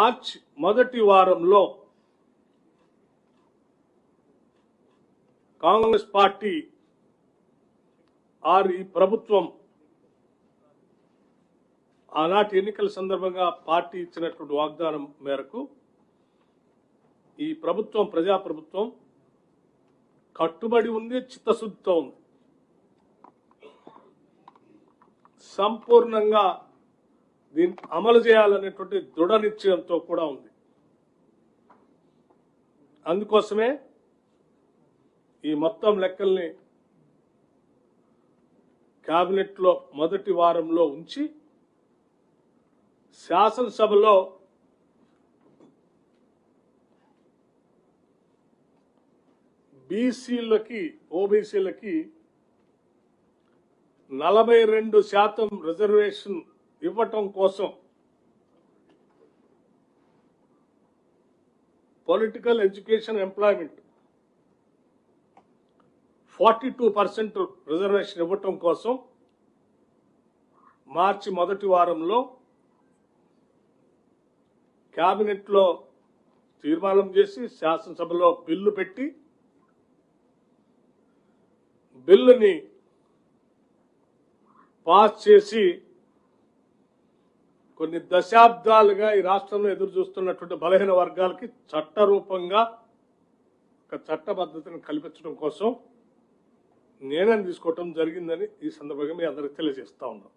March మొదటి వారంలో Congress party ఈ ప్రభుత్వం ఆనాటి ఎన్నికల సందర్భంగా పార్టీ ఇచ్చినటువంటి వాగ్దానం మేరకు ఈ ప్రభుత్వం ప్రజాప్రభుత్వం కట్టుబడి ఉంది, చిత్తశుద్ధితో ఉంది. సంపూర్ణంగా దీన్ని అమలు చేయాలనేటువంటి దృఢ నిశ్చయంతో కూడా ఉంది. అందుకోసమే ఈ మొత్తం లెక్కల్ని కేబినెట్లో మొదటి వారంలో ఉంచి శాసనసభలో బీసీలకి ఓబీసీలకి 42% రిజర్వేషన్ ఇవ్వటం కోసం పొలిటికల్ ఎడ్యుకేషన్ ఎంప్లాయ్మెంట్ 42% రిజర్వేషన్ ఇవ్వటం కోసం మార్చి మొదటి వారంలో కేబినెట్లో తీర్మానం చేసి శాసనసభలో బిల్లు పెట్టి బిల్లుని పాస్ చేసి కొన్ని దశాబ్దాలుగా ఈ రాష్ట్రంలో ఎదురు చూస్తున్నటువంటి బలహీన వర్గాలకి చట్టరూపంగా ఒక చట్టబద్ధతను కల్పించడం కోసం నిర్ణయం తీసుకోవటం జరిగిందని ఈ సందర్భంగా మీ అందరికీ తెలియజేస్తా ఉన్నాం.